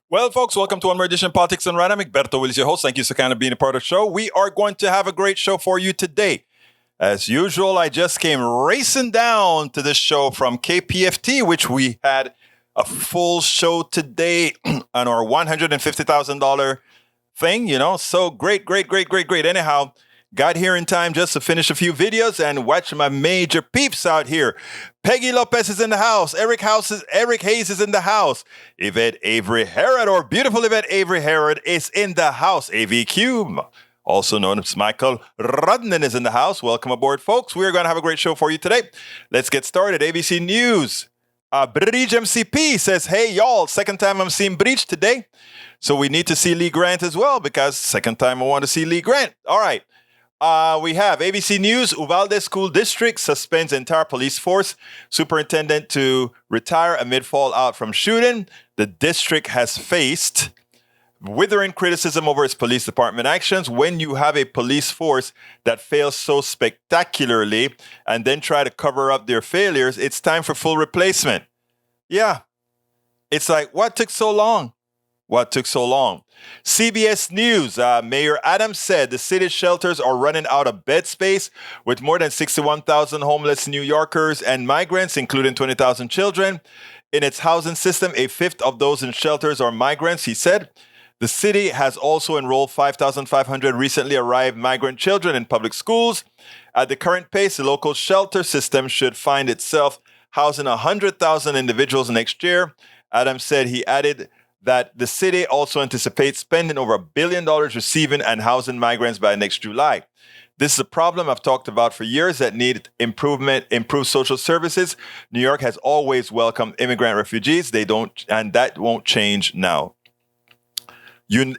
Well, folks, welcome to one more edition of Politics and Random. Egberto Willis, your host. Thank you so kind of being a part of the show. We are going to have a great show for you today. As usual, I just came racing down to this show from KPFT, which we had a full show today on our $150,000 thing, So great. Anyhow, got here in time just to finish a few videos and watch my major peeps out here. Peggy Lopez is in the house. Eric Hayes is in the house. Yvette Avery Herod, or beautiful Yvette Avery Herod, is in the house. AVQ, also known as Michael Rudnan, is in the house. Welcome aboard, folks. We're going to have a great show for you today. Let's get started. ABC News. Bridge MCP says, hey, y'all, second time I'm seeing Bridge today. So we need to see Lee Grant as well, because second time I want to see Lee Grant. All right. We have ABC News. Uvalde School District suspends entire police force. Superintendent to retire amid fallout from shooting. The district has faced withering criticism over its police department actions. When you have a police force that fails so spectacularly and then try to cover up their failures, it's time for full replacement. Yeah. It's like, what took so long? What took so long? CBS News, Mayor Adams said the city's shelters are running out of bed space with more than 61,000 homeless New Yorkers and migrants, including 20,000 children. In its housing system, a fifth of those in shelters are migrants, he said. The city has also enrolled 5,500 recently arrived migrant children in public schools. At the current pace, the local shelter system should find itself housing 100,000 individuals next year. Adams said he added that the city also anticipates spending over $1 billion receiving and housing migrants by next July. This is a problem I've talked about for years that need improved social services. New York has always welcomed immigrant refugees. And that won't change now. New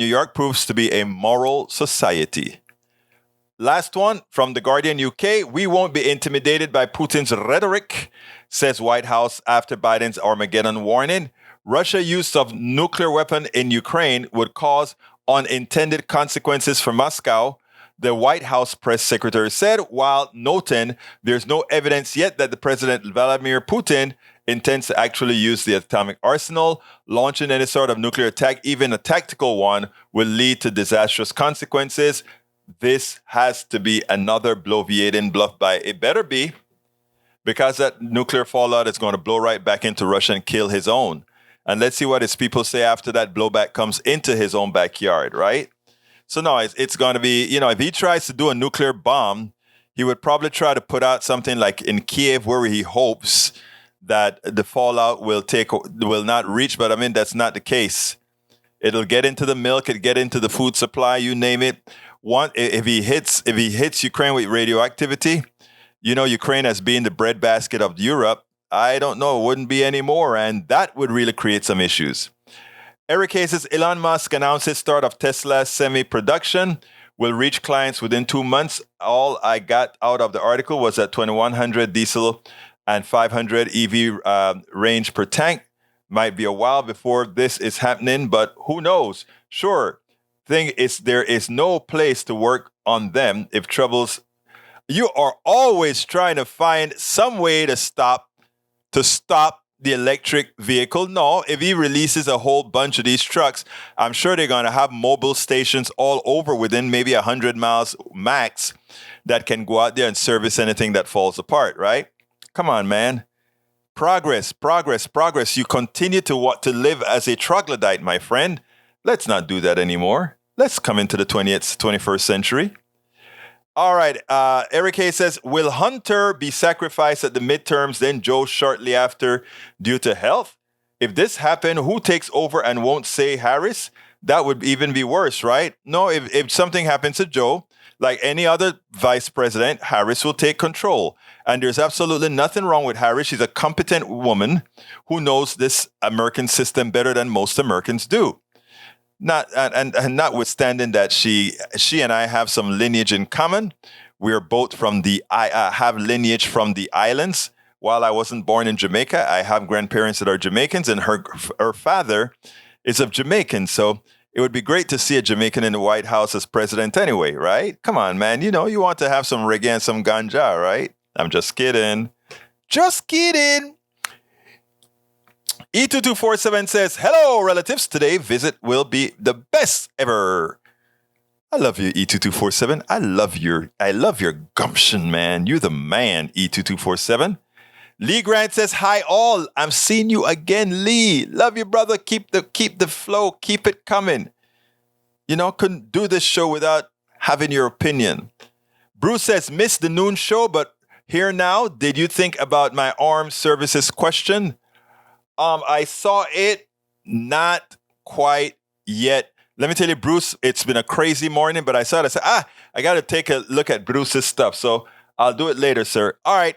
York proves to be a moral society. Last one from The Guardian UK. We won't be intimidated by Putin's rhetoric, says White House after Biden's Armageddon warning. Russia's use of nuclear weapon in Ukraine would cause unintended consequences for Moscow, the White House press secretary said, while noting there's no evidence yet that the President Vladimir Putin intends to actually use the atomic arsenal. Launching any sort of nuclear attack, even a tactical one, will lead to disastrous consequences. This has to be another bloviating bluff by it better be, because that nuclear fallout is going to blow right back into Russia and kill his own. And let's see what his people say after that blowback comes into his own backyard, right? So no, it's going to be, if he tries to do a nuclear bomb, he would probably try to put out something like in Kiev where he hopes that the fallout will not reach. But I mean, that's not the case. It'll get into the milk, it'll get into the food supply, you name it. If he hits Ukraine with radioactivity, Ukraine as being the breadbasket of Europe, I don't know, it wouldn't be anymore, and that would really create some issues. Eric Hayes says Elon Musk announced his start of Tesla's semi-production will reach clients within 2 months. All I got out of the article was that 2,100 diesel and 500 EV range per tank. Might be a while before this is happening, but who knows? Sure, thing is there is no place to work on them if troubles. You are always trying to find some way to stop the electric vehicle. No, if he releases a whole bunch of these trucks, I'm sure they're going to have mobile stations all over within maybe 100 miles max that can go out there and service anything that falls apart, right? Come on, man. Progress. You continue to want to live as a troglodyte, my friend. Let's not do that anymore. Let's come into the 21st century. All right. Eric Hayes says, will Hunter be sacrificed at the midterms, then Joe shortly after due to health? If this happened, who takes over and won't say Harris? That would even be worse, right? No, if something happens to Joe, like any other vice president, Harris will take control. And there's absolutely nothing wrong with Harris. She's a competent woman who knows this American system better than most Americans do. Notwithstanding that she and I have some lineage in common. We are both have lineage from the islands. While I wasn't born in Jamaica, I have grandparents that are Jamaicans, and her father is of Jamaican. So it would be great to see a Jamaican in the White House as president anyway, right? Come on, man. You want to have some reggae and some ganja, right? I'm just kidding. Just kidding. E2247 says, hello, relatives. Today, visit will be the best ever. I love you, E2247. I love your gumption, man. You're the man, E2247. Lee Grant says, hi all. I'm seeing you again, Lee. Love you, brother. Keep the flow. Keep it coming. Couldn't do this show without having your opinion. Bruce says, missed the noon show, but here now. Did you think about my armed services question? I saw it, not quite yet. Let me tell you, Bruce, it's been a crazy morning, but I saw it. I said, I got to take a look at Bruce's stuff. So I'll do it later, sir. All right.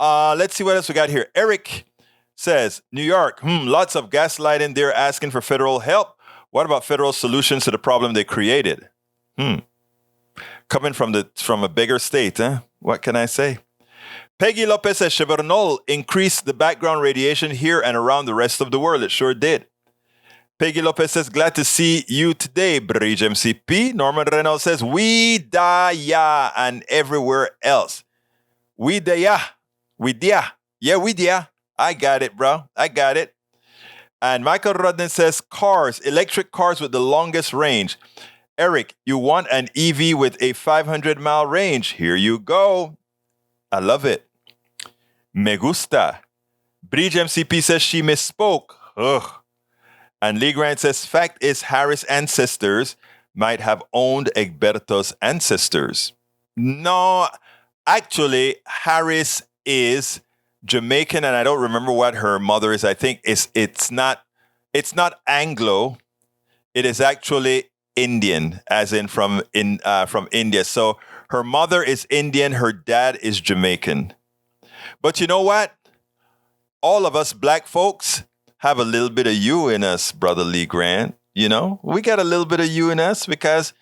Let's see what else we got here. Eric says, New York, lots of gaslighting there asking for federal help. What about federal solutions to the problem they created? Coming from a bigger state, huh? What can I say? Peggy Lopez says, Chevronol increased the background radiation here and around the rest of the world. It sure did. Peggy Lopez says, glad to see you today, Bridge MCP. Norman Reynolds says, we da ya and everywhere else. We da ya. We dia. Yeah, we dia. I got it, bro. I got it. And Michael Rodden says, electric cars with the longest range. Eric, you want an EV with a 500-mile range? Here you go. I love it. Me gusta. Bridge MCP says she misspoke. Ugh. And Lee Grant says, fact is Harris' ancestors might have owned Egberto's ancestors. No, actually, Harris is Jamaican, and I don't remember what her mother is. I think it's not Anglo. It is actually Indian, as in from India. So her mother is Indian, her dad is Jamaican. But you know what? All of us black folks have a little bit of you in us, Brother Lee Grant. We got a little bit of you in us because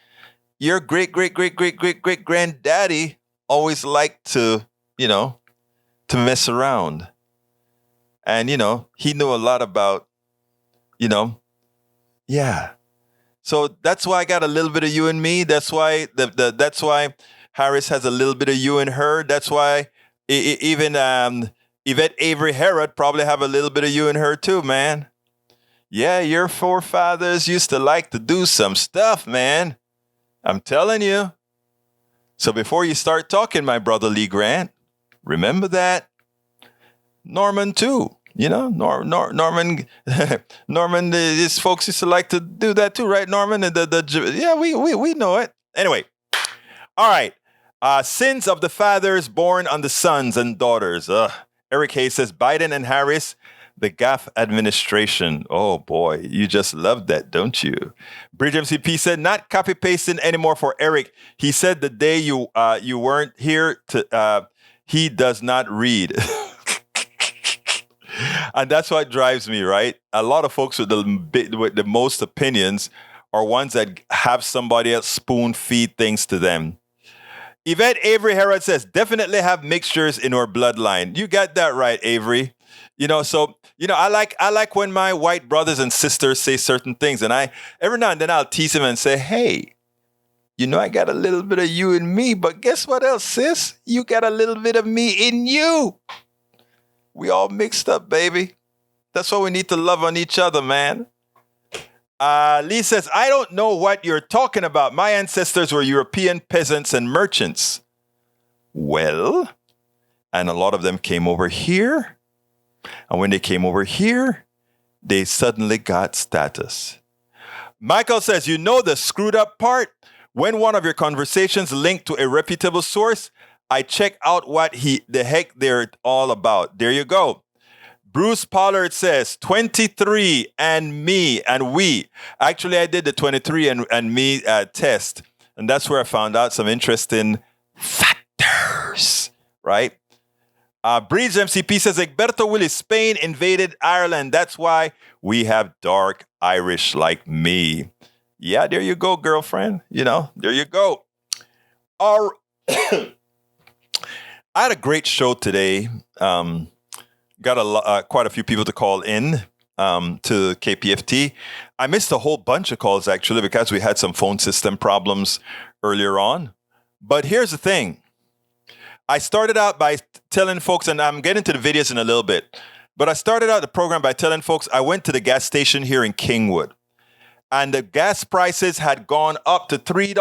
your great-great-great-great-great-great-granddaddy always liked to mess around. And, he knew a lot about, yeah. So that's why I got a little bit of you in me. That's why that's why Harris has a little bit of you in her. That's why even Yvette Avery Herod probably have a little bit of you in her too, man. Yeah, your forefathers used to like to do some stuff, man. I'm telling you. So before you start talking, my brother Lee Grant, remember that. Norman too. Norman, these folks used to like to do that too, right, Norman? We know it. Anyway, all right. Sins of the fathers born on the sons and daughters. Eric Hayes says, Biden and Harris, the GAF administration. Oh, boy, you just love that, don't you? Bridge MCP said, not copy-pasting anymore for Eric. He said the day you weren't here, he does not read. And that's what drives me, right? A lot of folks with the most opinions are ones that have somebody else spoon-feed things to them. Yvette Avery Herod says, definitely have mixtures in our bloodline. You got that right, Avery. I like when my white brothers and sisters say certain things, and every now and then I'll tease them and say, hey, I got a little bit of you in me, but guess what else, sis? You got a little bit of me in you. We all mixed up, baby. That's why we need to love on each other, man. Lee says, I don't know what you're talking about. My ancestors were European peasants and merchants. Well, and a lot of them came over here. And when they came over here, they suddenly got status. Michael says, the screwed up part? When one of your conversations linked to a reputable source, I check out what the heck they're all about. There you go. Bruce Pollard says, 23 and me and we. Actually, I did the 23 and me test. And that's where I found out some interesting factors, right? Breeds MCP says, Egberto Willis, Spain invaded Ireland. That's why we have dark Irish like me. Yeah, there you go, girlfriend. There you go. I had a great show today. Got quite a few people to call in to KPFT. I missed a whole bunch of calls, actually, because we had some phone system problems earlier on. But here's the thing. I started out by telling folks, and I'm getting to the videos in a little bit. But I started out the program by telling folks I went to the gas station here in Kingwood, and the gas prices had gone up to $3.09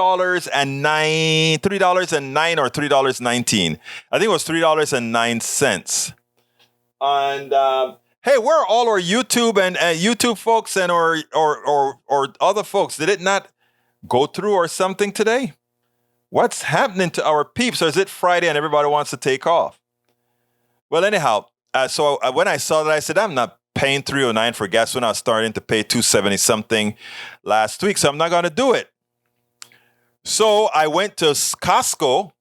or $3.19. I think it was $3.09. And hey, where are all our YouTube and YouTube folks and or other folks? Did it not go through or something today? What's happening to our peeps? Or is it Friday and everybody wants to take off? Well, anyhow, so when I saw that, I said, I'm not paying $3.09 for gas when I was starting to pay $2.70 something last week, so I'm not going to do it. So I went to Costco,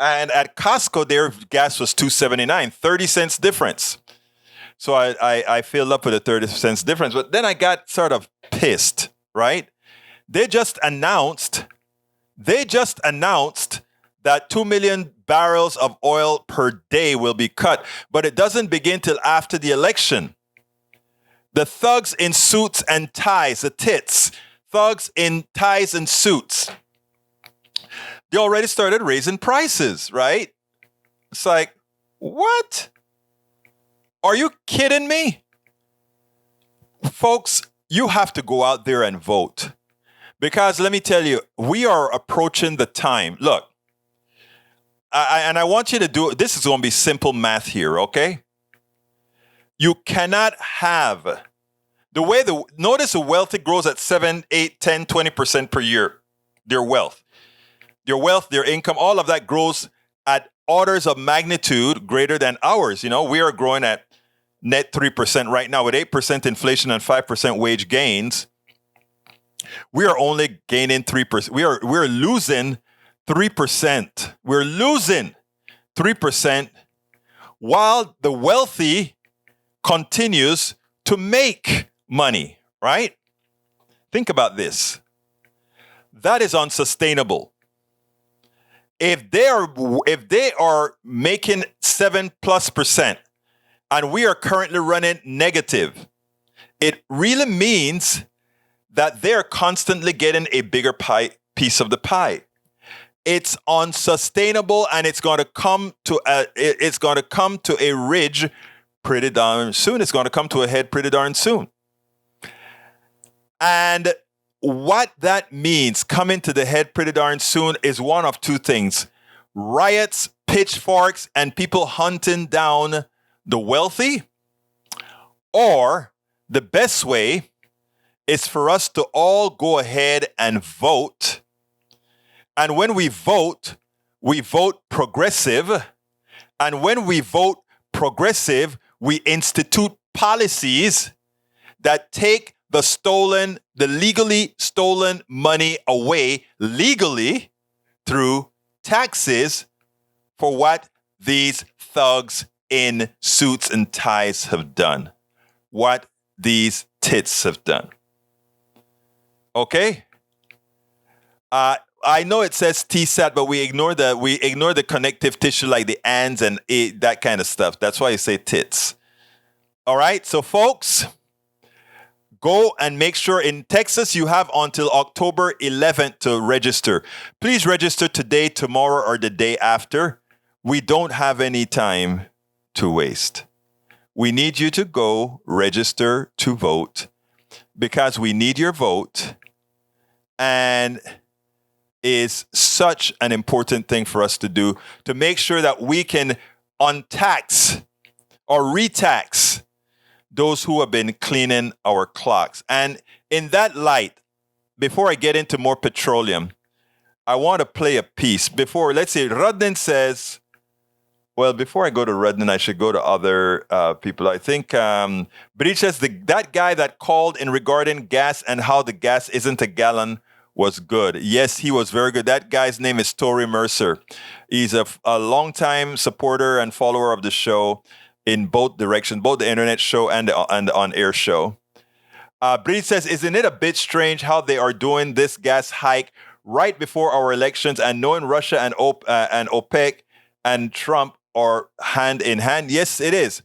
and at Costco, their gas was $2.79, 30 cents difference. So I filled up with a 30 cents difference, but then I got sort of pissed, right? They just announced that 2 million barrels of oil per day will be cut, but it doesn't begin till after the election. The thugs in suits and ties, the tits, thugs in ties and suits, they already started raising prices, right? It's like, what? Are you kidding me? Folks, you have to go out there and vote. Because let me tell you, we are approaching the time. Look, I want you to do, this is going to be simple math here, okay? You cannot have, notice the wealthy grows at 7, 8, 10, 20% per year. Their wealth, their income, all of that grows at orders of magnitude greater than ours. You know, we are growing at net 3% right now with 8% inflation and 5% wage gains. We are only gaining 3%. We're losing 3%. We're losing 3% while the wealthy continues to make money, right? Think about this. That is unsustainable. If they are making 7+% and we are currently running negative, it really means that they're constantly getting a bigger piece of the pie. It's unsustainable, and it's going to come to a ridge pretty darn soon. It's going to come to a head pretty darn soon. And what that means, coming to the head pretty darn soon, is one of two things: riots, pitchforks, and people hunting down the wealthy, or the best way is for us to all go ahead and vote. And when we vote progressive. And when we vote progressive, we institute policies that take the legally stolen money away legally through taxes for what these thugs in suits and ties have done, what these tits have done. Okay? I know it says TSAT, but we ignore the connective tissue like the ands and that kind of stuff. That's why you say tits. All right, so folks, go and make sure in Texas you have until October 11th to register. Please register today, tomorrow, or the day after. We don't have any time to waste. We need you to go register to vote because we need your vote, and is such an important thing for us to do to make sure that we can untax or retax those who have been cleaning our clocks. And in that light, before I get into more petroleum, I want to play a piece. Let's say Rudnin says, well, before I go to Rudnin, I should go to other people. I think Bridge says that guy that called in regarding gas and how the gas isn't a gallon was good. Yes, he was very good. That guy's name is Tory Mercer. He's a longtime supporter and follower of the show in both directions, both the internet show and the on-air show. Breed says, isn't it a bit strange how they are doing this gas hike right before our elections and knowing Russia and OPEC and Trump are hand in hand? Yes, it is.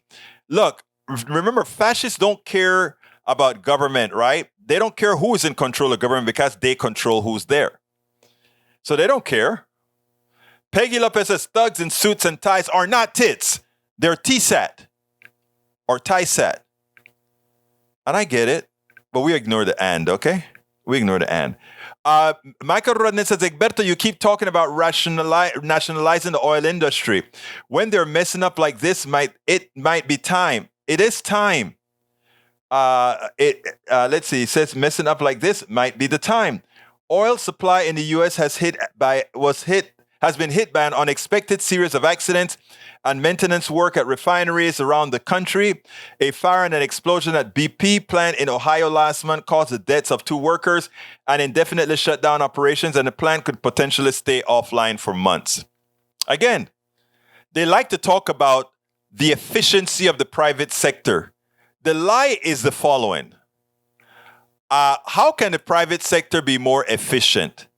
Look, remember, fascists don't care about government, right? They don't care who is in control of government because they control who's there. So they don't care. Peggy Lopez says thugs in suits and ties are not tits. They're TSAT. or TISAT. And I get it, but we ignore the and, okay? We ignore the and. Michael Rodney says, Egberto, you keep talking about nationalizing the oil industry. When they're messing up like this, it might be time. It is time. Let's see. It says messing up like this might be the time. Oil supply in the U.S. has been hit by an unexpected series of accidents and maintenance work at refineries around the country. A fire and an explosion at BP plant in Ohio last month caused the deaths of 2 workers and indefinitely shut down operations, and the plant could potentially stay offline for months. Again, they like to talk about the efficiency of the private sector. The lie is the following. How can the private sector be more efficient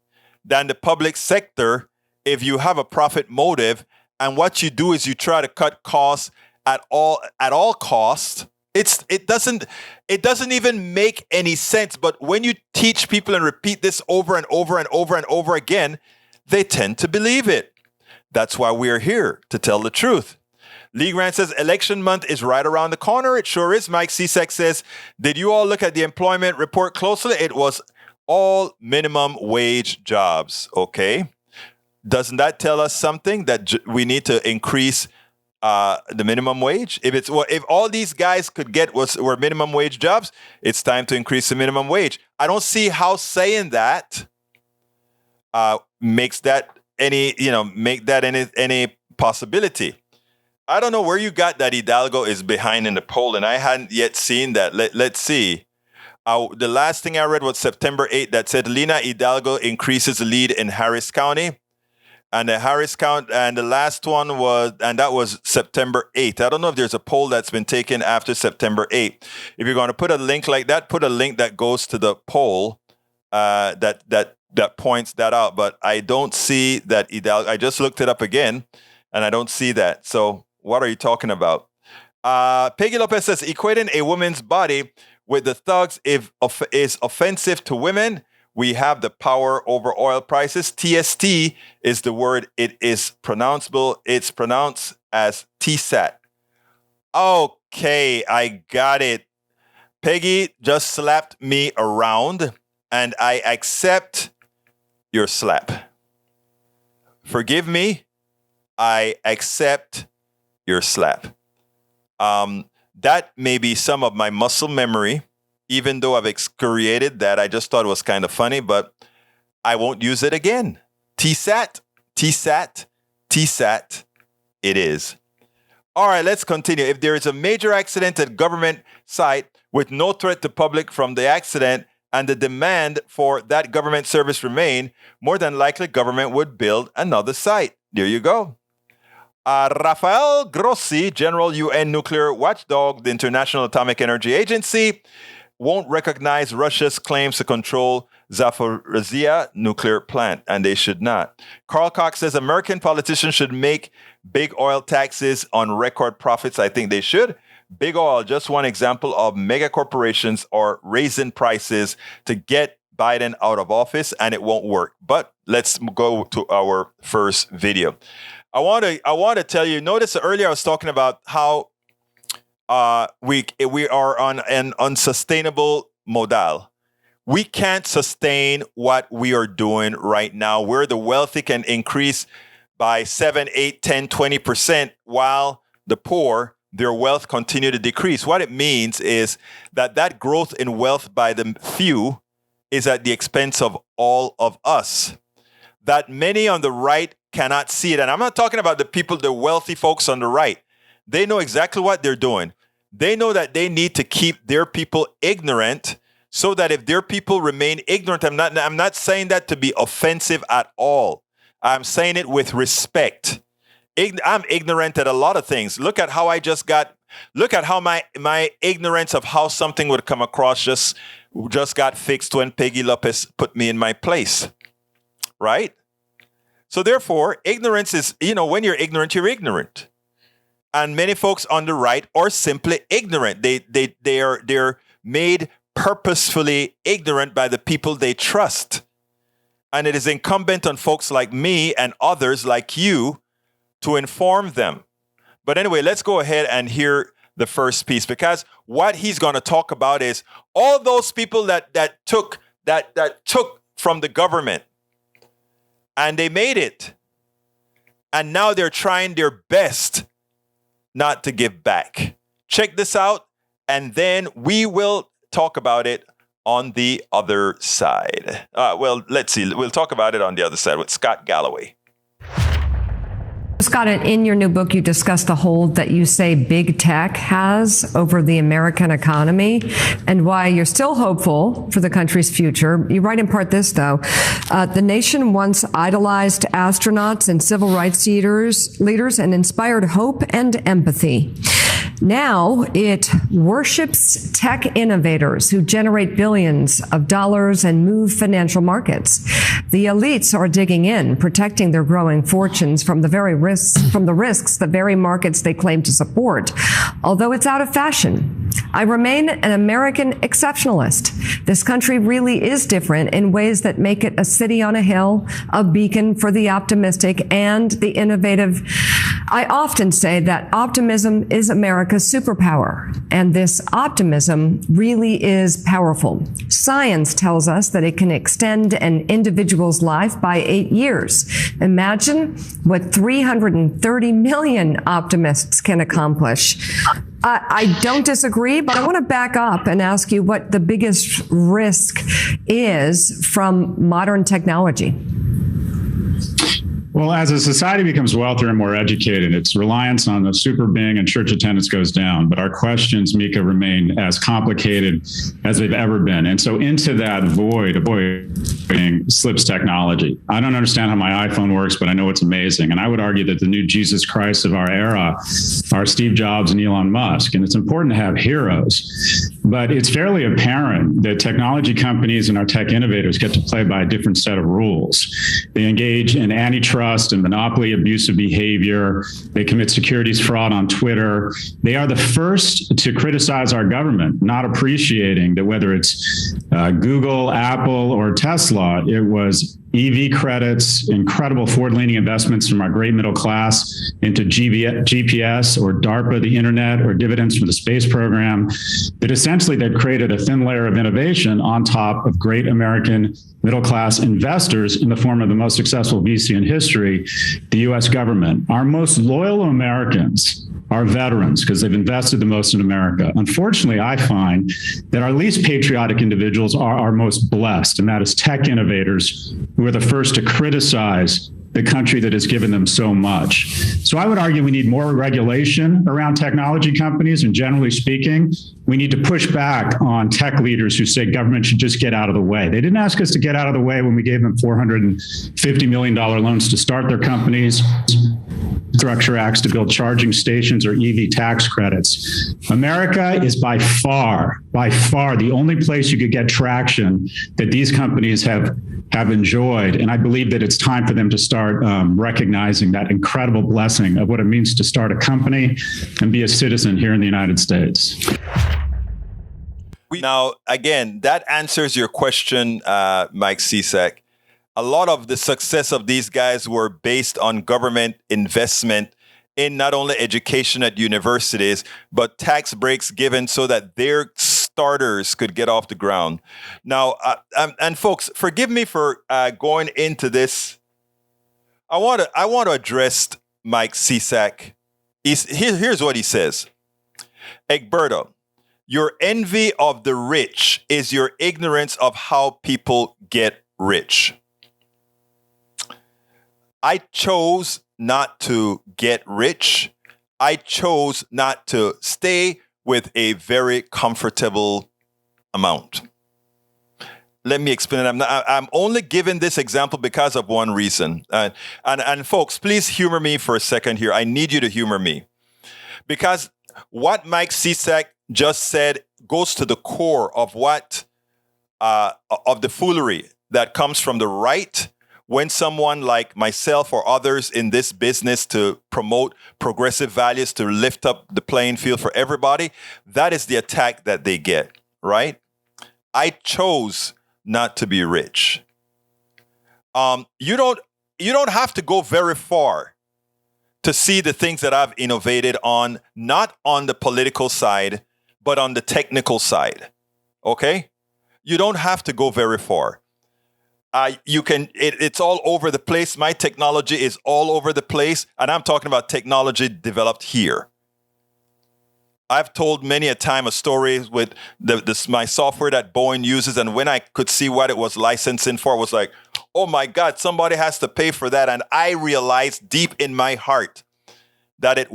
than the public sector if you have a profit motive and what you do is you try to cut costs at all costs? It doesn't even make any sense. But when you teach people and repeat this over and over and over and over again, they tend to believe it. That's why we are here, to tell the truth. Lee Grant says, election month is right around the corner. It sure is. Mike Cesek says, did you all look at the employment report closely? It was all minimum wage jobs. Okay. Doesn't that tell us something that we need to increase the minimum wage? If all these guys could get were minimum wage jobs, it's time to increase the minimum wage. I don't see how saying that makes that any possibility. I don't know where you got that Hidalgo is behind in the poll, and I hadn't yet seen that. Let's see. The last thing I read was September 8th that said Lina Hidalgo increases the lead in Harris County. And the Harris County, and the last one that was September 8th. I don't know if there's a poll that's been taken after September 8th. If you're going to put a link like that, put a link that goes to the poll that points that out. But I don't see that Hidalgo. I just looked it up again, and I don't see that. So what are you talking about? Peggy Lopez says, equating a woman's body with the thugs is offensive to women. We have the power over oil prices. TST is the word. It is pronounceable. It's pronounced as TSAT. Okay, I got it. Peggy just slapped me around, and I accept your slap. Forgive me. I accept your slap. That may be some of my muscle memory. Even though I've excoriated that, I just thought it was kind of funny, but I won't use it again. TSAT, TSAT, TSAT, it is. All right, let's continue. If there is a major accident at government site with no threat to public from the accident and the demand for that government service remain, more than likely government would build another site. There you go. Rafael Grossi, General UN Nuclear Watchdog, the International Atomic Energy Agency, won't recognize Russia's claims to control Zaporizhzhia nuclear plant, and they should not. Carl Cox says American politicians should make big oil taxes on record profits. I think they should. Big oil, just one example of mega corporations are raising prices to get Biden out of office, and it won't work. But let's go to our first video. I want to tell you, notice earlier I was talking about how we are on an unsustainable modal. We can't sustain what we are doing right now, where the wealthy can increase by 7, 8, 10, 20%, while the poor, their wealth continue to decrease. What it means is that growth in wealth by the few is at the expense of all of us. That many on the right cannot see it. And I'm not talking about the wealthy folks on the right. They know exactly what they're doing. They know that they need to keep their people ignorant so that if their people remain ignorant, I'm not saying that to be offensive at all. I'm saying it with respect. I'm ignorant at a lot of things. Look at how my ignorance of how something would come across just got fixed when Peggy Lopez put me in my place. Right? So therefore, ignorance is, when you're ignorant, you're ignorant. And many folks on the right are simply ignorant. They're made purposefully ignorant by the people they trust. And it is incumbent on folks like me and others like you to inform them. But anyway, let's go ahead and hear the first piece, because what he's going to talk about is all those people that took from the government and they made it, and now they're trying their best not to give back. Check this out, and then we will talk about it on the other side. Well, let's see. We'll talk about it on the other side with Scott Galloway. Scott, in your new book, you discuss the hold that you say big tech has over the American economy and why you're still hopeful for the country's future. You write in part this, though. The nation once idolized astronauts and civil rights leaders and inspired hope and empathy. Now it worships tech innovators who generate billions of dollars and move financial markets. The elites are digging in, protecting their growing fortunes from the risks, the very markets they claim to support. Although it's out of fashion, I remain an American exceptionalist. This country really is different in ways that make it a city on a hill, a beacon for the optimistic and the innovative. I often say that optimism is America's superpower, and this optimism really is powerful. Science tells us that it can extend an individual's life by 8 years. Imagine what 330 million optimists can accomplish. I don't disagree, but I want to back up and ask you what the biggest risk is from modern technology. Well, as a society becomes wealthier and more educated, its reliance on the super being and church attendance goes down. But our questions, Mika, remain as complicated as they've ever been. And so into that void slips technology. I don't understand how my iPhone works, but I know it's amazing. And I would argue that the new Jesus Christ of our era are Steve Jobs and Elon Musk. And it's important to have heroes. But it's fairly apparent that technology companies and our tech innovators get to play by a different set of rules. They engage in antitrust and monopoly abusive behavior. They commit securities fraud on Twitter. They are the first to criticize our government, not appreciating that whether it's Google, Apple, or Tesla, it was EV credits, incredible forward-leaning investments from our great middle class into GPS or DARPA, the internet, or dividends from the space program, that essentially they've created a thin layer of innovation on top of great American middle class investors in the form of the most successful VC in history, the US government. Our most loyal Americans are veterans because they've invested the most in America. Unfortunately, I find that our least patriotic individuals are our most blessed, and that is tech innovators who are the first to criticize the country that has given them so much. So I would argue we need more regulation around technology companies, and generally speaking, we need to push back on tech leaders who say government should just get out of the way. They didn't ask us to get out of the way when we gave them $450 million loans to start their companies, structure acts to build charging stations or EV tax credits. America is by far the only place you could get traction that these companies have enjoyed. And I believe that it's time for them to start recognizing that incredible blessing of what it means to start a company and be a citizen here in the United States. Now, again, that answers your question, Mike Cisak. A lot of the success of these guys were based on government investment in not only education at universities, but tax breaks given so that their starters could get off the ground. Now, and folks, forgive me for going into this. I want to address Mike Cisak. Here's what he says. Egberto, your envy of the rich is your ignorance of how people get rich. I chose not to get rich. I chose not to stay with a very comfortable amount. Let me explain. I'm only giving this example because of one reason. And folks, please humor me for a second here. I need you to humor me. Because what Mike Cisak just said goes to the core of what of the foolery that comes from the right when someone like myself or others in this business to promote progressive values, to lift up the playing field for everybody, that is the attack that they get, right? I chose not to be rich. You don't have to go very far to see the things that I've innovated on, not on the political side, but on the technical side. Okay? You don't have to go very far. It's all over the place. My technology is all over the place. And I'm talking about technology developed here. I've told many a time a story with my software that Boeing uses. And when I could see what it was licensing for, I was like, oh my God, somebody has to pay for that. And I realized deep in my heart that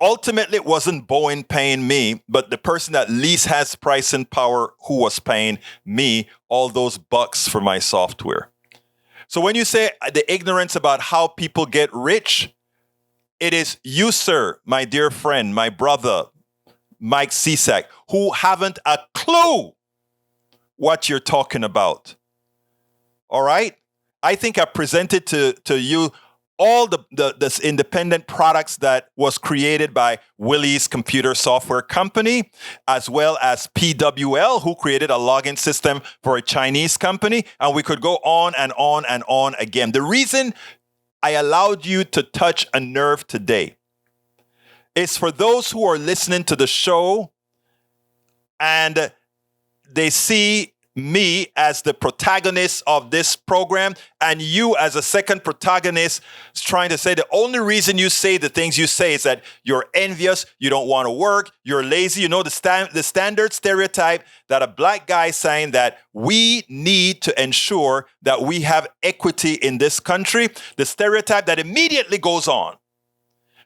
ultimately it wasn't Boeing paying me, but the person that least has pricing power who was paying me all those bucks for my software. So when you say the ignorance about how people get rich, it is you, sir, my dear friend, my brother, Mike Cisak, who haven't a clue what you're talking about. All right? I think I presented to you all the independent products that was created by Willie's Computer Software Company, as well as PWL, who created a login system for a Chinese company. And we could go on and on and on again. The reason I allowed you to touch a nerve today is for those who are listening to the show and they see me as the protagonist of this program and you as a second protagonist trying to say the only reason you say the things you say is that you're envious, you don't want to work, you're lazy. You know the standard stereotype that a black guy saying that we need to ensure that we have equity in this country, the stereotype that immediately goes on.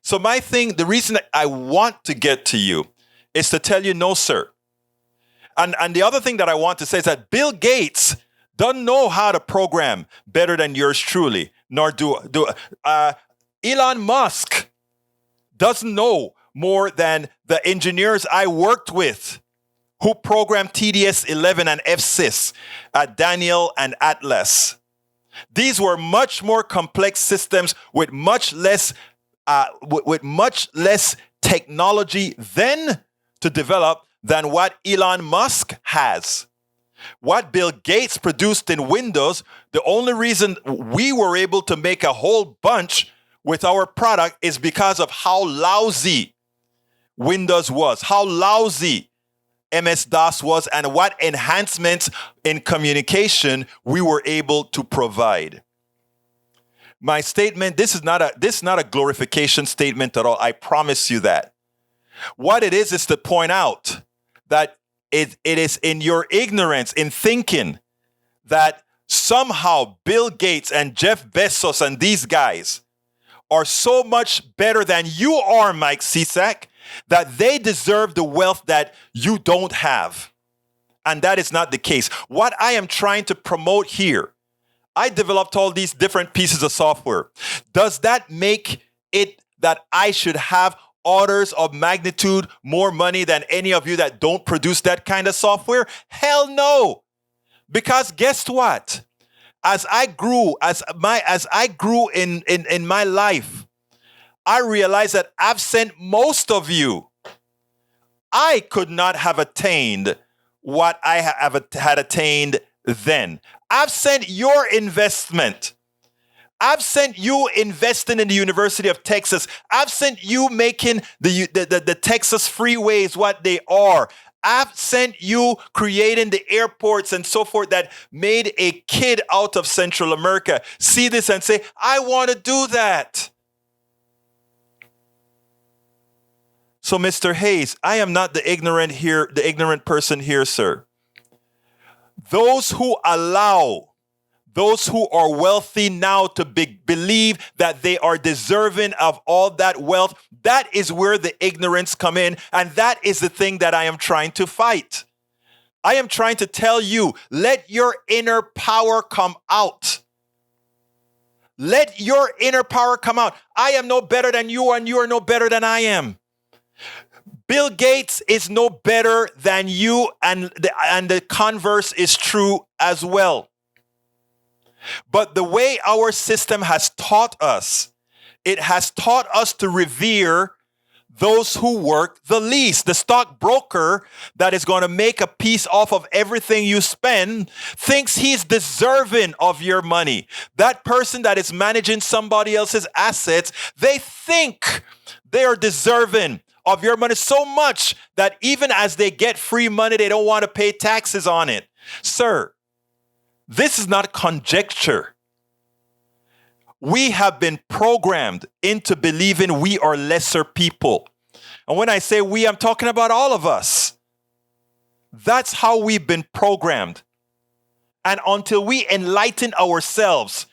So the reason that I want to get to you is to tell you, no, sir. And the other thing that I want to say is that Bill Gates doesn't know how to program better than yours truly, nor do Elon Musk doesn't know more than the engineers I worked with who programmed TDS-11 and FSys at Daniel and Atlas. These were much more complex systems with much less technology then to develop than what Elon Musk has. What Bill Gates produced in Windows, the only reason we were able to make a whole bunch with our product is because of how lousy Windows was, how lousy MS-DOS was, and what enhancements in communication we were able to provide. My statement, this is not a glorification statement at all. I promise you that. What it is to point out that it is in your ignorance in thinking that somehow Bill Gates and Jeff Bezos and these guys are so much better than you are, Mike Cisak, that they deserve the wealth that you don't have. And that is not the case. What I am trying to promote here, I developed all these different pieces of software. Does that make it that I should have orders of magnitude more money than any of you that don't produce that kind of software? Hell no. Because guess what? As I grew in my life, I realized that I've sent most of you. I could not have attained what I had attained then. I've sent your investment. I've sent you investing in the University of Texas. I've sent you making the Texas freeways what they are. I've sent you creating the airports and so forth that made a kid out of Central America see this and say, I want to do that. So, Mr. Hayes, I am not the ignorant person here, sir. Those who are wealthy now to believe that they are deserving of all that wealth, that is where the ignorance come in. And that is the thing that I am trying to fight. I am trying to tell you, let your inner power come out. Let your inner power come out. I am no better than you and you are no better than I am. Bill Gates is no better than you and the converse is true as well. But the way our system has taught us, it has taught us to revere those who work the least. The stockbroker that is going to make a piece off of everything you spend thinks he's deserving of your money. That person that is managing somebody else's assets, they think they are deserving of your money so much that even as they get free money, they don't want to pay taxes on it. Sir, this is not conjecture. We have been programmed into believing we are lesser people. And when I say we, I'm talking about all of us. That's how we've been programmed. And until we enlighten ourselves,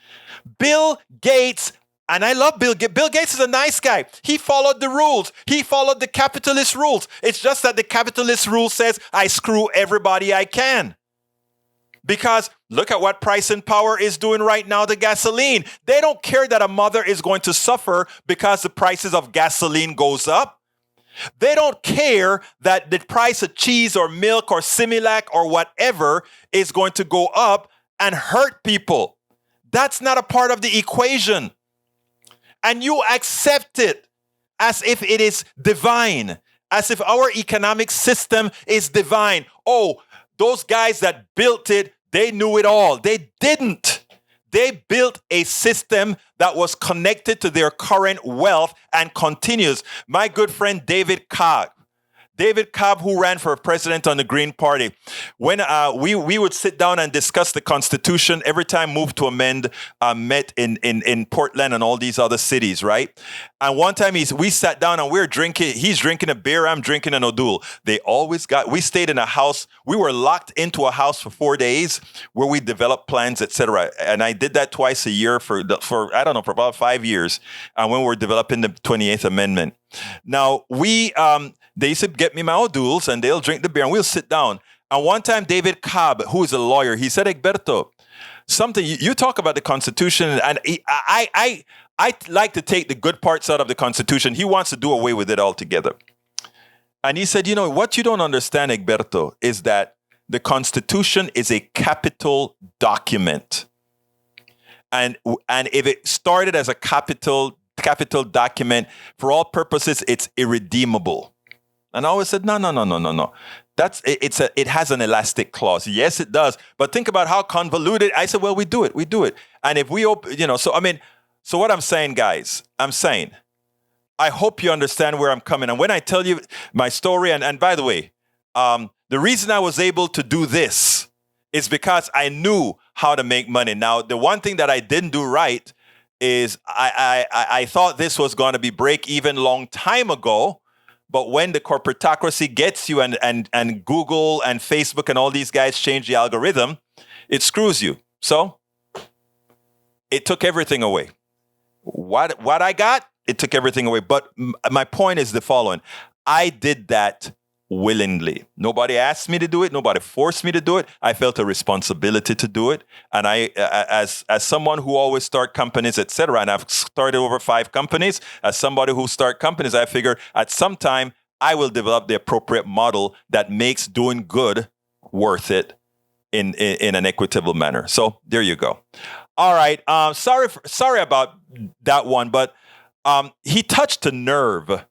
Bill Gates, and I love Bill Gates. Bill Gates is a nice guy. He followed the rules. He followed the capitalist rules. It's just that the capitalist rule says, I screw everybody I can. Because look at what Price and Power is doing right now to gasoline. They don't care that a mother is going to suffer because the prices of gasoline goes up. They don't care that the price of cheese or milk or Similac or whatever is going to go up and hurt people. That's not a part of the equation. And you accept it as if it is divine, as if our economic system is divine. Oh, those guys that built it, they knew it all. They didn't. They built a system that was connected to their current wealth and continues. My good friend David Cobb, who ran for president on the Green Party, when we would sit down and discuss the Constitution every time Move to Amend met in Portland and all these other cities, right? And one time we sat down and he's drinking a beer, I'm drinking an O'Doul. We stayed in a house, we were locked into a house for 4 days where we developed plans, etc. And I did that twice a year for about 5 years when we were developing the 28th Amendment. Now, they used to get me my O'Douls and they'll drink the beer and we'll sit down. And one time, David Cobb, who is a lawyer, he said, Egberto, something, you talk about the Constitution, and I like to take the good parts out of the Constitution. He wants to do away with it altogether. And he said, what you don't understand, Egberto, is that the Constitution is a capital document. And if it started as a capital document, for all purposes, it's irredeemable. And I always said, no. It has an elastic clause. Yes, it does. But think about how convoluted. I said, well, we do it. And if we open, so what I'm saying, guys, I hope you understand where I'm coming. And when I tell you my story, and by the way, the reason I was able to do this is because I knew how to make money. Now, the one thing that I didn't do right is I thought this was going to be break even long time ago. But when the corporatocracy gets you and Google and Facebook and all these guys change the algorithm, it screws you. So it took everything away. What I got, it took everything away. But my point is the following. I did that willingly. Nobody asked me to do it. Nobody forced me to do it. I felt a responsibility to do it. And I, as someone who always start companies, etc., and I've started over 5 companies, as somebody who start companies, I figure at some time I will develop the appropriate model that makes doing good worth it in an equitable manner. So there you go. All right. Sorry about that one, but he touched a nerve,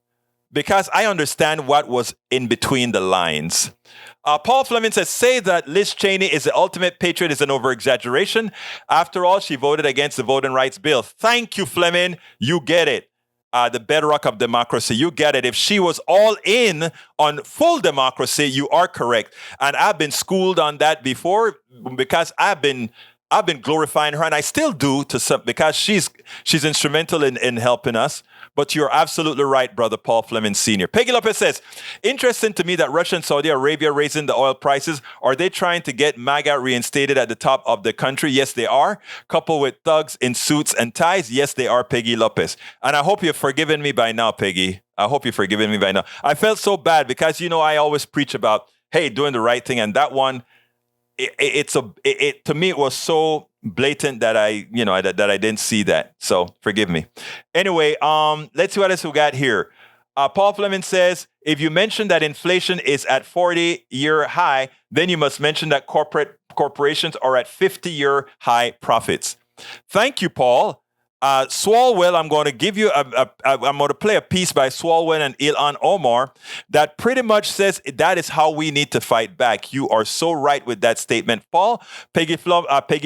because I understand what was in between the lines. Paul Fleming says, say that Liz Cheney is the ultimate patriot is an over-exaggeration. After all, she voted against the Voting Rights Bill. Thank you, Fleming. You get it. The bedrock of democracy. You get it. If she was all in on full democracy, you are correct. And I've been schooled on that before, because I've been glorifying her, and I still do because she's instrumental in helping us. But you're absolutely right, Brother Paul Fleming Sr. Peggy Lopez says, interesting to me that Russia and Saudi Arabia raising the oil prices. Are they trying to get MAGA reinstated at the top of the country? Yes, they are. Coupled with thugs in suits and ties. Yes, they are, Peggy Lopez. And I hope you've forgiven me by now, Peggy. I hope you've forgiven me by now. I felt so bad because, I always preach about, hey, doing the right thing. And that one, to me, it was so blatant that I didn't see that. So forgive me. Anyway, let's see what else we got here. Paul Fleming says, if you mention that inflation is at 40-year high, then you must mention that corporations are at 50-year high profits. Thank you, Paul. Swalwell, I'm going to give you I'm going to play a piece by Swalwell and Ilhan Omar that pretty much says that is how we need to fight back. You are so right with that statement, Paul. Peggy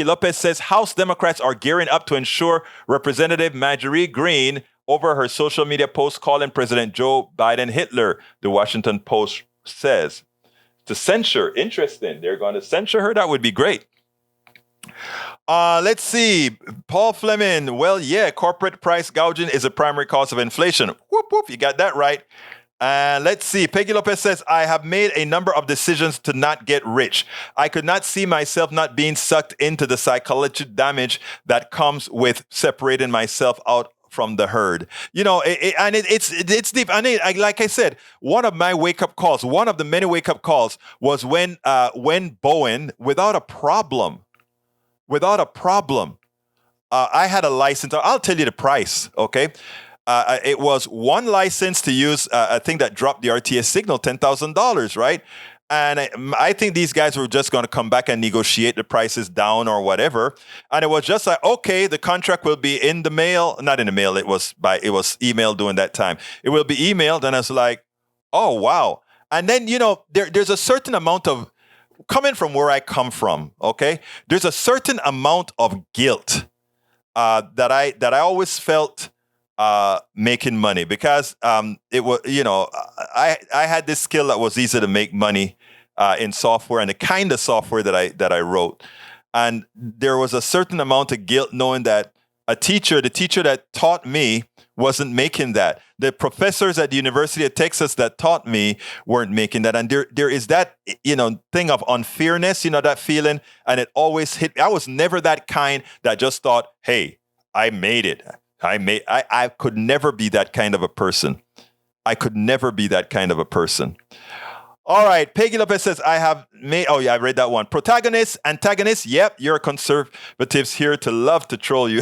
Lopez says House Democrats are gearing up to ensure Representative Marjorie Greene over her social media post calling President Joe Biden Hitler. The Washington Post says to censure. Interesting. They're going to censure her. That would be great. Let's see. Paul Fleming. Well, yeah, corporate price gouging is a primary cause of inflation. Whoop, whoop. You got that right. Let's see. Peggy Lopez says, I have made a number of decisions to not get rich. I could not see myself not being sucked into the psychological damage that comes with separating myself out from the herd. You know, it's deep. Like I said, one of my wake-up calls, one of the many wake-up calls was when Bowen, without a problem, I had a license. I'll tell you the price, okay? It was one license to use a thing that dropped the RTS signal, $10,000, right? And I think these guys were just going to come back and negotiate the prices down or whatever. And it was just like, okay, the contract will be in the mail. Not in the mail. It was email during that time. It will be emailed. And I was like, oh, wow. And then, you know, there's a certain amount of, coming from where I come from, okay, there's a certain amount of guilt that I always felt making money because it was, you know, I had this skill that was easy to make money in software and the kind of software that I wrote, and there was a certain amount of guilt knowing that the teacher that taught me wasn't making that. The professors at the University of Texas that taught me weren't making that. And there is that, you know, thing of unfairness, you know, that feeling. And it always hit. I was never that kind that just thought, hey, I made it. I could never be that kind of a person. I could never be that kind of a person. All right. Peggy Lopez says, I have made, oh yeah, I read that one. Protagonist, antagonist. Yep. You're conservatives here to love to troll you.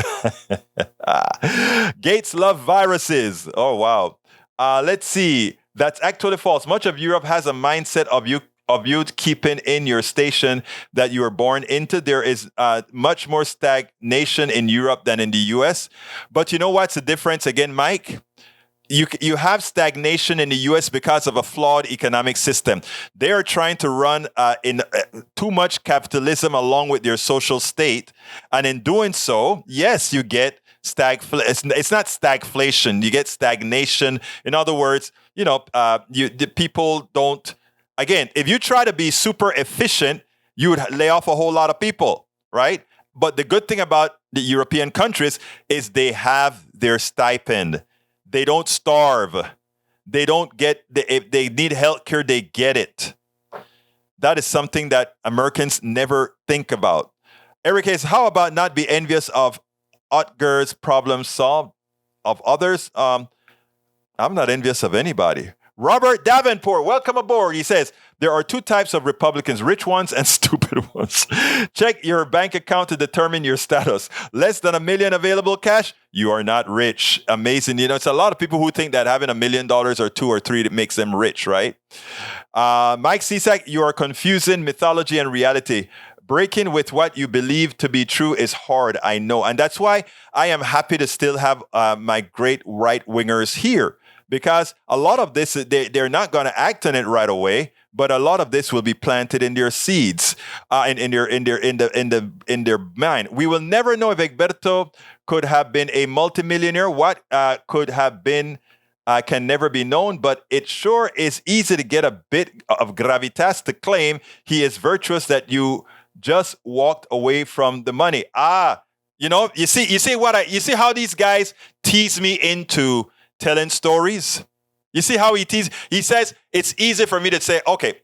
Gates love viruses. Oh, wow. Let's see. That's actually false. Much of Europe has a mindset of you keeping in your station that you were born into. There is much more stagnation in Europe than in the US. But you know what's the difference again, Mike? You have stagnation in the U.S. because of a flawed economic system. They are trying to run in too much capitalism along with their social state. And in doing so, yes, you get it's not stagflation. You get stagnation. In other words, you know, the people don't, again, if you try to be super efficient, you would lay off a whole lot of people, right? But the good thing about the European countries is they have their stipend. They don't starve. They don't get, if they need health care, they get it. That is something that Americans never think about. Eric says, how about not be envious of Utger's problem solved of others? I'm not envious of anybody. Robert Davenport, welcome aboard. He says, there are two types of Republicans, rich ones and stupid ones. Check your bank account to determine your status. Less than $1 million available cash, you are not rich. Amazing. You know, it's a lot of people who think that having $1 million or $2 or $3 that makes them rich, right? Mike Cisak, you are confusing mythology and reality. Breaking with what you believe to be true is hard, I know. And that's why I am happy to still have my great right-wingers here. Because a lot of this, they're not going to act on it right away, but a lot of this will be planted in their seeds, in their mind. We will never know if Egberto could have been a multimillionaire. What could have been can never be known, but it sure is easy to get a bit of gravitas to claim he is virtuous that you just walked away from the money. You know, you see how these guys tease me into telling stories. You see how he teases? He says it's easy for me to say, okay,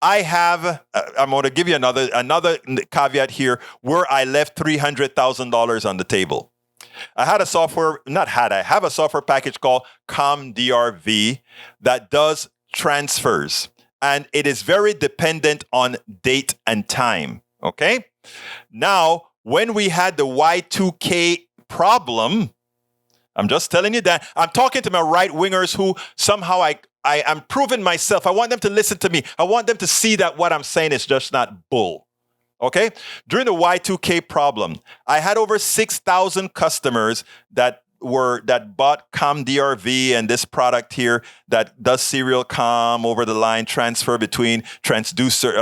I'm going to give you another caveat here where I left $300,000 on the table. I have a software package called ComDRV that does transfers, and it is very dependent on date and time. Okay. Now, when we had the Y2K problem, I'm just telling you that. I'm talking to my right-wingers who somehow I am proving myself. I want them to listen to me. I want them to see that what I'm saying is just not bull. Okay? During the Y2K problem, I had over 6,000 customers that bought ComDRV and this product here that does serial com over the line transfer between transducers,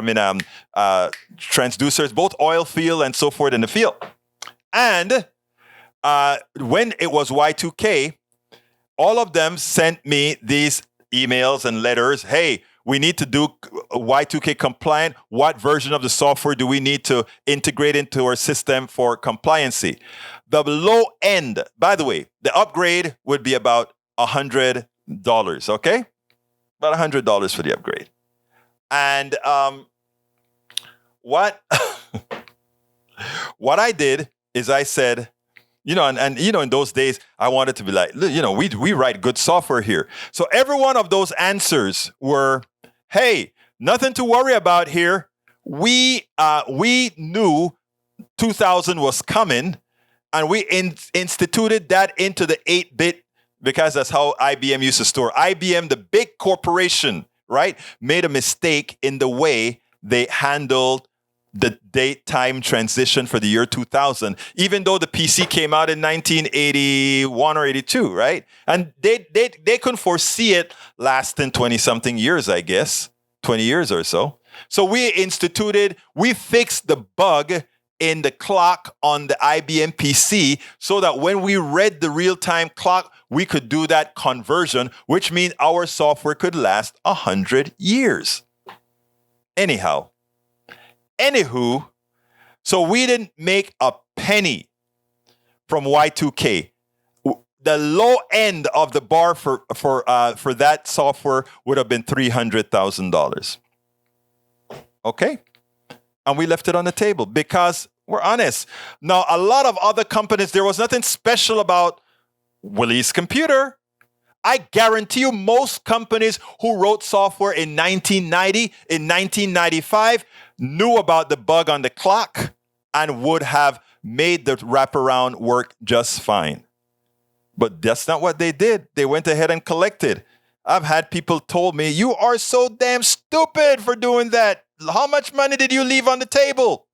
both oil field and so forth in the field. And when it was Y2K, all of them sent me these emails and letters. Hey, we need to do Y2K compliant. What version of the software do we need to integrate into our system for compliancy? The low end, by the way, the upgrade would be about $100, okay? About $100 for the upgrade. And what I did is I said, and in those days, I wanted to be like, we write good software here. So every one of those answers were, hey, nothing to worry about here. We knew 2000 was coming, and we instituted that into the 8-bit because that's how IBM used to store. IBM, the big corporation, right, made a mistake in the way they handled the date-time transition for the year 2000, even though the PC came out in 1981 or 82, right? And they couldn't foresee it lasting 20-something years, I guess, 20 years or so. So we fixed the bug in the clock on the IBM PC so that when we read the real-time clock, we could do that conversion, which means our software could last 100 years. Anywho, so we didn't make a penny from Y2K. The low end of the bar for that software would have been $300,000. Okay? And we left it on the table because we're honest. Now, a lot of other companies, there was nothing special about Willie's Computer. I guarantee you most companies who wrote software in 1990, in 1995, knew about the bug on the clock and would have made the wraparound work just fine. But that's not what they did. They went ahead and collected. I've had people told me, you are so damn stupid for doing that. How much money did you leave on the table?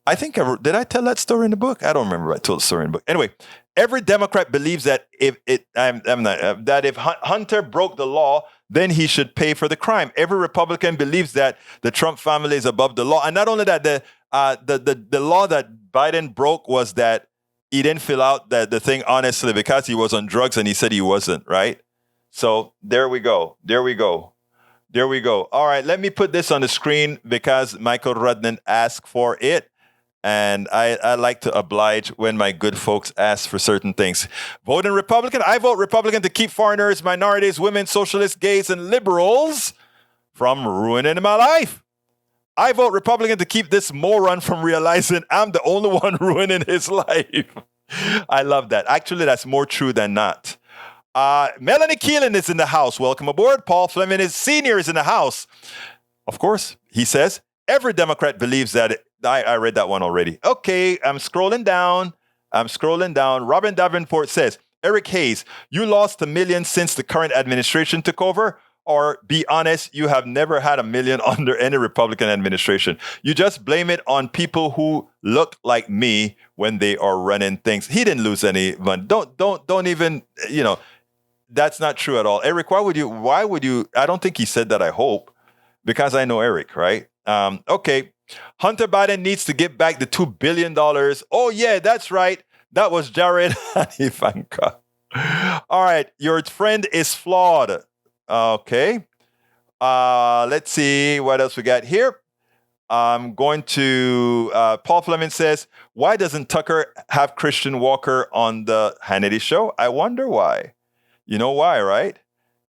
I think did I tell that story in the book? I don't remember if I told the story in the book. Anyway, every Democrat believes that if Hunter broke the law, then he should pay for the crime. Every Republican believes that the Trump family is above the law. And not only that, the law that Biden broke was that he didn't fill out the thing honestly because he was on drugs and he said he wasn't, right? So there we go. All right, let me put this on the screen because Michael Rudnan asked for it. And I like to oblige when my good folks ask for certain things. Voting Republican. I vote Republican to keep foreigners, minorities, women, socialists, gays, and liberals from ruining my life. I vote Republican to keep this moron from realizing I'm the only one ruining his life. I love that. Actually, that's more true than not. Melanie Keelan is in the house. Welcome aboard. Paul Fleming is Sr. is in the house. Of course, he says, every Democrat believes that I read that one already. Okay, I'm scrolling down. Robin Davenport says, Eric Hayes, you lost $1 million since the current administration took over? Or be honest, you have never had $1 million under any Republican administration. You just blame it on people who look like me when they are running things. He didn't lose any money. Don't even, that's not true at all. Eric, why would you, I don't think he said that, I hope, because I know Eric, right? Okay. Hunter Biden needs to give back the $2 billion. Oh, yeah, that's right. That was Jared and Ivanka. All right. Your friend is flawed. Okay. Let's see what else we got here. I'm going to, Paul Fleming says, why doesn't Tucker have Christian Walker on the Hannity show? I wonder why. You know why, right?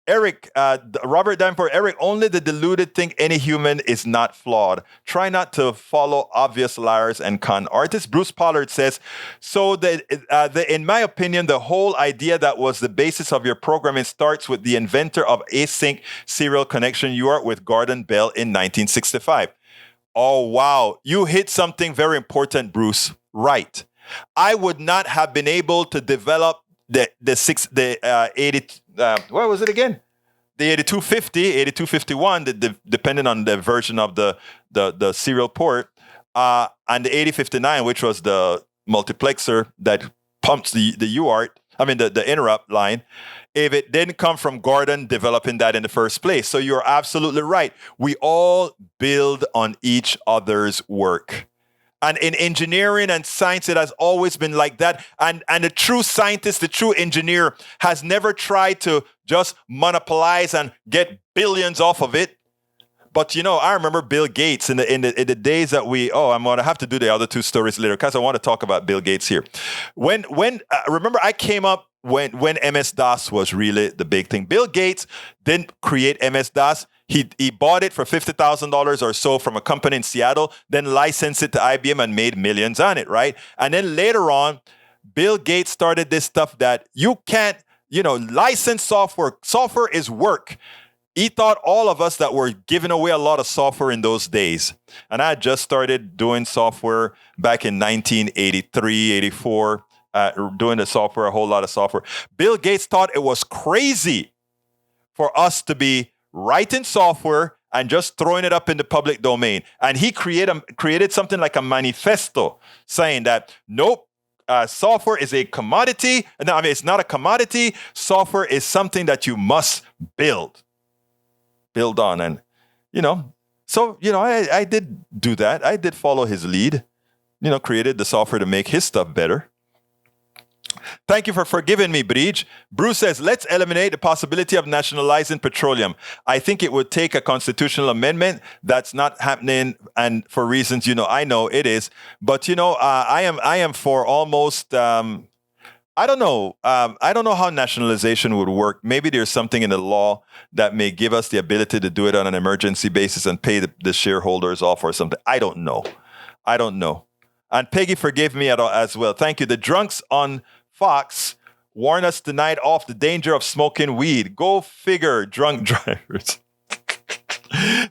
Eric, Robert Davenport, Eric, only the deluded think any human is not flawed. Try not to follow obvious liars and con artists. Bruce Pollard says, so in my opinion, the whole idea that was the basis of your programming starts with the inventor of async serial connection UART with Gordon Bell in 1965. Oh, wow. You hit something very important, Bruce. Right. I would not have been able to develop what was it again? the 8250, 8251, depending on the version of the serial port, and the 8059, which was the multiplexer that pumps the UART, the interrupt line, if it didn't come from Gordon developing that in the first place. So you're absolutely right. We all build on each other's work. And in engineering and science, it has always been like that. And the true scientist, the true engineer, has never tried to just monopolize and get billions off of it. But I remember Bill Gates in the days that I'm going to have to do the other two stories later because I want to talk about Bill Gates here. When remember I came up when MS-DOS was really the big thing. Bill Gates didn't create MS-DOS. He bought it for $50,000 or so from a company in Seattle, then licensed it to IBM and made millions on it, right? And then later on, Bill Gates started this stuff that you can't, license software. Software is work. He thought all of us that were giving away a lot of software in those days. And I had just started doing software back in 1983, 84, doing the software, a whole lot of software. Bill Gates thought it was crazy for us to be writing software and just throwing it up in the public domain. And he created something like a manifesto saying that, nope, software is a commodity. No, it's not a commodity. Software is something that you must build on. And, I did do that. I did follow his lead, created the software to make his stuff better. Thank you for forgiving me, Breach. Bruce says, let's eliminate the possibility of nationalizing petroleum. I think it would take a constitutional amendment. That's not happening. And for reasons, I know it is. But, I am for almost, I don't know. I don't know how nationalization would work. Maybe there's something in the law that may give us the ability to do it on an emergency basis and pay the shareholders off or something. I don't know. And Peggy, forgive me as well. Thank you. The drunks on Fox warn us tonight off the danger of smoking weed. Go figure, drunk drivers.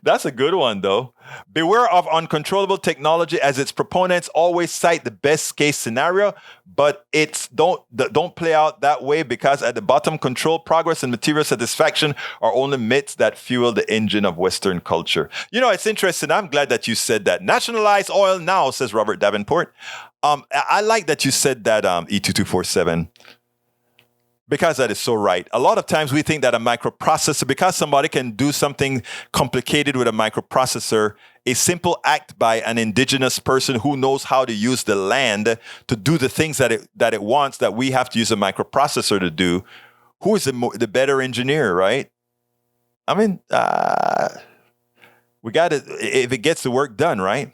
That's a good one, though. Beware of uncontrollable technology, as its proponents always cite the best case scenario, but don't play out that way, because at the bottom, control, progress, and material satisfaction are only myths that fuel the engine of Western culture. It's interesting. I'm glad that you said that. Nationalize oil now, says Robert Davenport. I like that you said that, E2247. Because that is so right. A lot of times we think that a microprocessor, because somebody can do something complicated with a microprocessor, a simple act by an indigenous person who knows how to use the land to do the things that it wants, that we have to use a microprocessor to do. Who is the better engineer, right? We got to, if it gets the work done, right?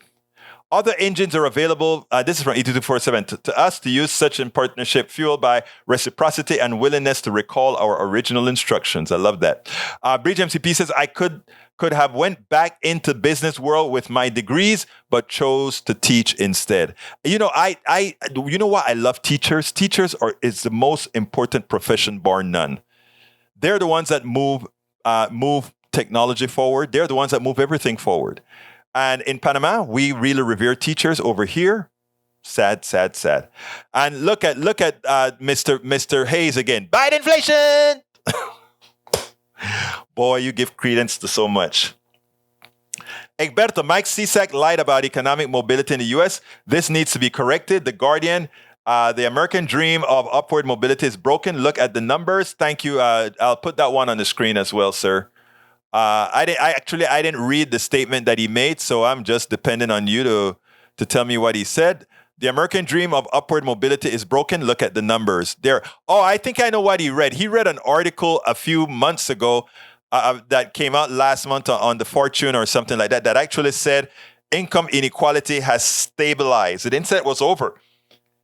Other engines are available. This is from E2247. To us to use such in partnership, fueled by reciprocity and willingness to recall our original instructions. I love that. Bridge MCP says, I could have went back into business world with my degrees, but chose to teach instead. You know what? I love teachers. Teachers is the most important profession, bar none. They're the ones that move technology forward. They're the ones that move everything forward. And in Panama, we really revere teachers. Over here, sad. And look at Mr. Hayes again. Biden inflation. Boy, you give credence to so much. Egberto, Mike Cisak lied about economic mobility in the U.S. This needs to be corrected. The Guardian, the American dream of upward mobility is broken. Look at the numbers. Thank you. I'll put that one on the screen as well, sir. I didn't read the statement that he made, so I'm just dependent on you to tell me what he said. The American dream of upward mobility is broken. Look at the numbers there. Oh, I think I know what he read. He read an article a few months ago that came out last month on the Fortune or something like that actually said income inequality has stabilized. It didn't say it was over.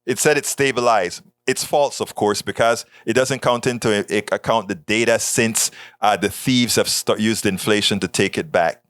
It said it stabilized. It's false, of course, because it doesn't count into account the data since the thieves have used inflation to take it back.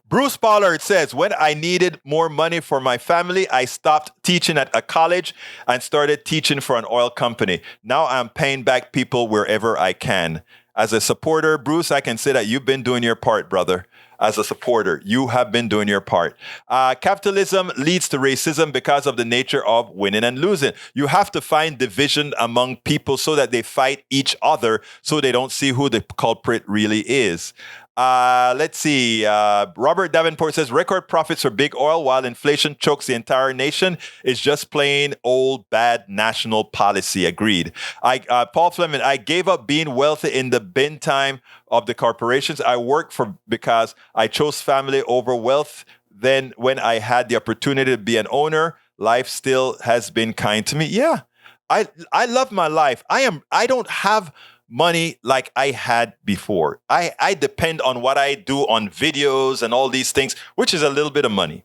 Bruce Pollard says, when I needed more money for my family, I stopped teaching at a college and started teaching for an oil company. Now I'm paying back people wherever I can. As a supporter, Bruce, I can say that you've been doing your part, brother. As a supporter, you have been doing your part. Capitalism leads to racism because of the nature of winning and losing. You have to find division among people so that they fight each other so they don't see who the culprit really is. Let's see. Robert Davenport says record profits for big oil while inflation chokes the entire nation is just plain old bad national policy. Agreed. Paul Fleming, I gave up being wealthy in the bin time of the corporations I work for because I chose family over wealth. Then when I had the opportunity to be an owner, life still has been kind to me. Yeah. I love my life. I don't have money like I had before. I depend on what I do on videos and all these things, which is a little bit of money.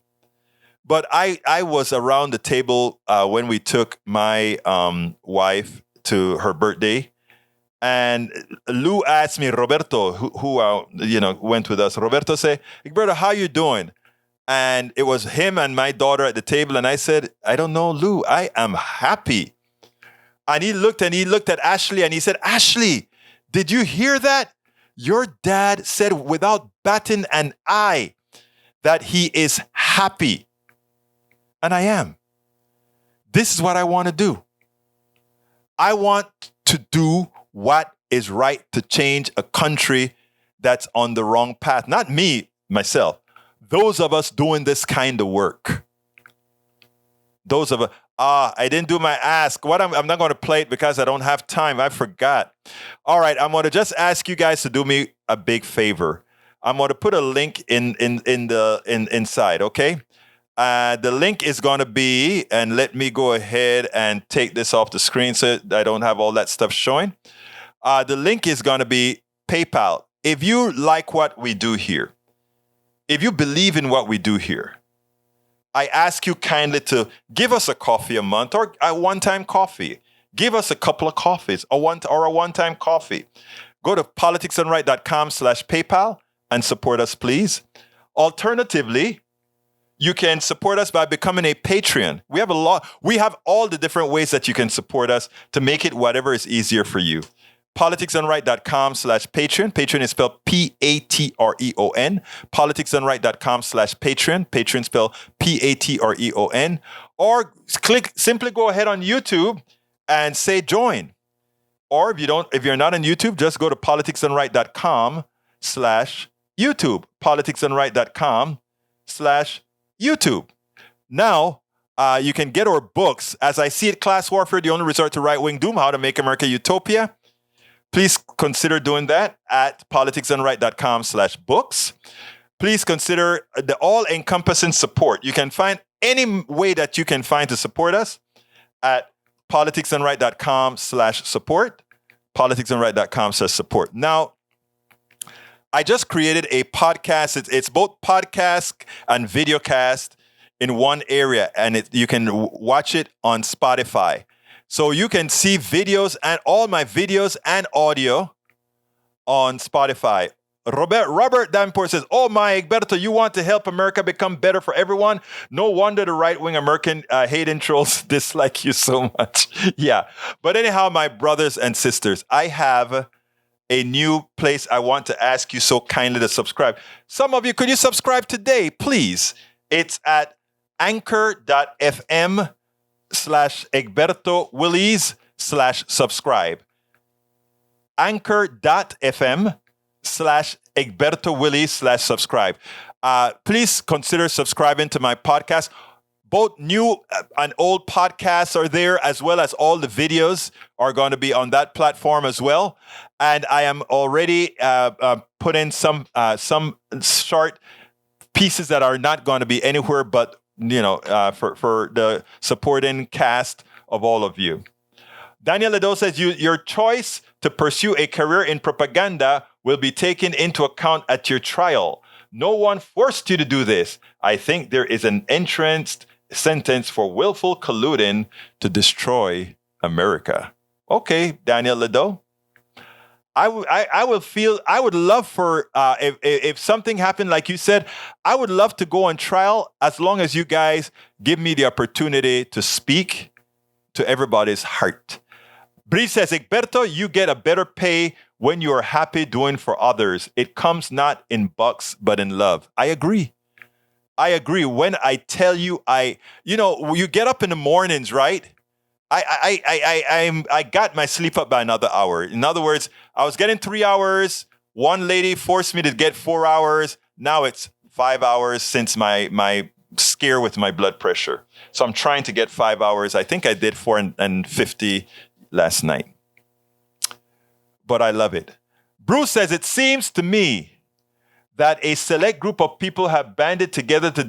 But I was around the table when we took my wife to her birthday. And Lou asked me, Roberto, who went with us, Roberto said, Egberto, how you doing? And it was him and my daughter at the table. And I said, I don't know, Lou, I am happy. And he looked at Ashley and he said, Ashley, did you hear that? Your dad said without batting an eye that he is happy. And I am. This is what I want to do. I want to do what is right to change a country that's on the wrong path. Not me, myself. Those of us doing this kind of work. Those of us. I didn't do my ask. I'm not going to play it because I don't have time. I forgot. All right, I'm going to just ask you guys to do me a big favor. I'm going to put a link inside. Okay, the link is going to be, and let me go ahead and take this off the screen so I don't have all that stuff showing. The link is going to be PayPal. If you like what we do here, if you believe in what we do here, I ask you kindly to give us a coffee a month or a one-time coffee. Give us a couple of coffees or a one-time coffee. Go to politicsdoneright.com/PayPal and support us, please. Alternatively, you can support us by becoming a Patreon. We have all the different ways that you can support us to make it whatever is easier for you. politicsdoneright.com/Patreon. Patreon is spelled Patreon. politicsdoneright.com/Patreon. Patreon spelled Patreon. Or simply go ahead on YouTube and say join. Or if you're not on YouTube, just go to politicsdoneright.com/YouTube. politicsdoneright.com/YouTube. Now, you can get our books. As I See It, Class Warfare, The Only Resort to Right-Wing Doom, How to Make America Utopia. Please consider doing that at politicsdoneright.com/books. Please consider the all-encompassing support. You can find any way that you can find to support us at politicsdoneright.com/support. politicsdoneright.com/support. Now, I just created a podcast. It's both podcast and videocast in one area, and you can watch it on Spotify. So you can see videos and all my videos and audio on Spotify. Robert Davenport says, oh my, Egberto, you want to help America become better for everyone? No wonder the right-wing American hating trolls dislike you so much. Yeah. But anyhow, my brothers and sisters, I have a new place I want to ask you so kindly to subscribe. Some of you, could you subscribe today, please? It's at anchor.fm/Egberto Willies/subscribe. Anchor.fm/Egberto Willies/subscribe. Please consider subscribing to my podcast. Both new and old podcasts are there, as well as all the videos are going to be on that platform as well. And I am already putting some short pieces that are not going to be anywhere but for the supporting cast of all of you. Daniel Ledo says, your choice to pursue a career in propaganda will be taken into account at your trial. No one forced you to do this. I think there is an entrance sentence for willful colluding to destroy America. Okay, Daniel Ledo. I would love for, if something happened, like you said, I would love to go on trial as long as you guys give me the opportunity to speak to everybody's heart. Bree says, Egberto, you get a better pay when you are happy doing for others, it comes not in bucks, but in love. I agree. I agree. When I tell you, you get up in the mornings, right? I got my sleep up by another hour. In other words, I was getting 3 hours. One lady forced me to get 4 hours. Now it's 5 hours since my scare with my blood pressure. So I'm trying to get 5 hours. I think I did 4:50 last night. But I love it. Bruce says, it seems to me that a select group of people have banded together to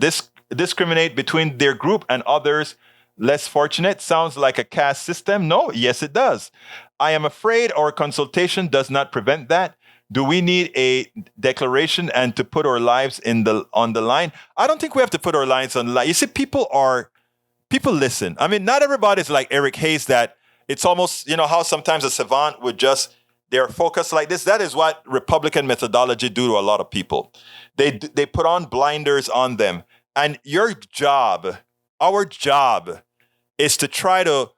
discriminate between their group and others less fortunate. Sounds like a caste system. No, yes, it does. I am afraid our consultation does not prevent that. Do we need a declaration and to put our lives on the line? I don't think we have to put our lives on the line. You see, people listen. I mean, not everybody's like Eric Hayes that it's almost, how sometimes a savant would just, they're focused like this. That is what Republican methodology do to a lot of people. They put on blinders on them. And our job is to try to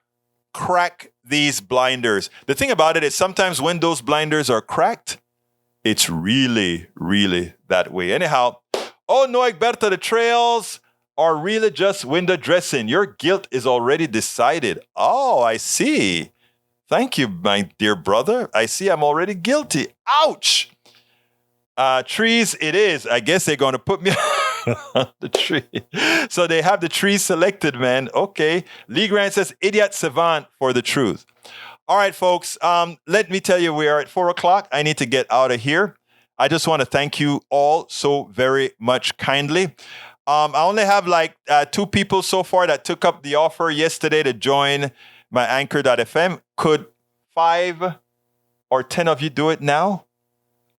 crack these blinders. The thing about it is sometimes when those blinders are cracked, it's really, really that way. Anyhow, no, Egberto, the trails are really just window dressing. Your guilt is already decided. Oh, I see. Thank you, my dear brother. I see I'm already guilty. Ouch. Trees, it is. I guess they're going to put me on the tree. So they have the tree selected, man. Okay. Lee Grant says, idiot savant for the truth. All right, folks. Let me tell you, we are at 4:00. I need to get out of here. I just want to thank you all so very much kindly. I only have like 2 people so far that took up the offer yesterday to join my anchor.fm. Could 5 or 10 of you do it now?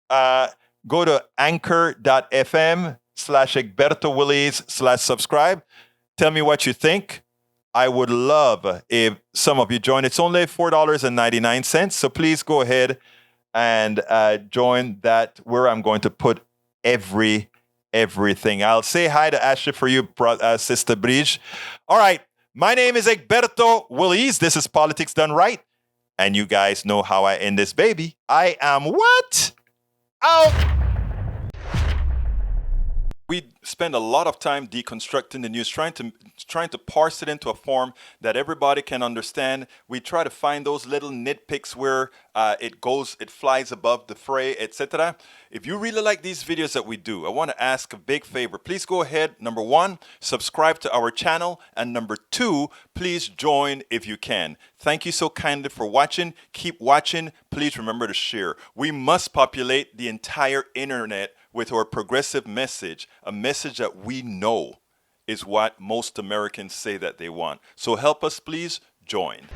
Go to anchor.fm/EgbertoWillies/subscribe. Tell me what you think. I would love if some of you join. It's only $4.99. So please go ahead and join that where I'm going to put everything. I'll say hi to Ashley for you, Sister Bridge. All right. My name is Egberto Willies. This is Politics Done Right. And you guys know how I end this baby. I am what? Out. We spend a lot of time deconstructing the news, trying to parse it into a form that everybody can understand. We try to find those little nitpicks where it flies above the fray, etc. If you really like these videos that we do, I want to ask a big favor. Please go ahead. Number 1, subscribe to our channel. And number 2, please join if you can. Thank you so kindly for watching. Keep watching. Please remember to share. We must populate the entire internet with our progressive message, a message that we know is what most Americans say that they want. So help us, please join.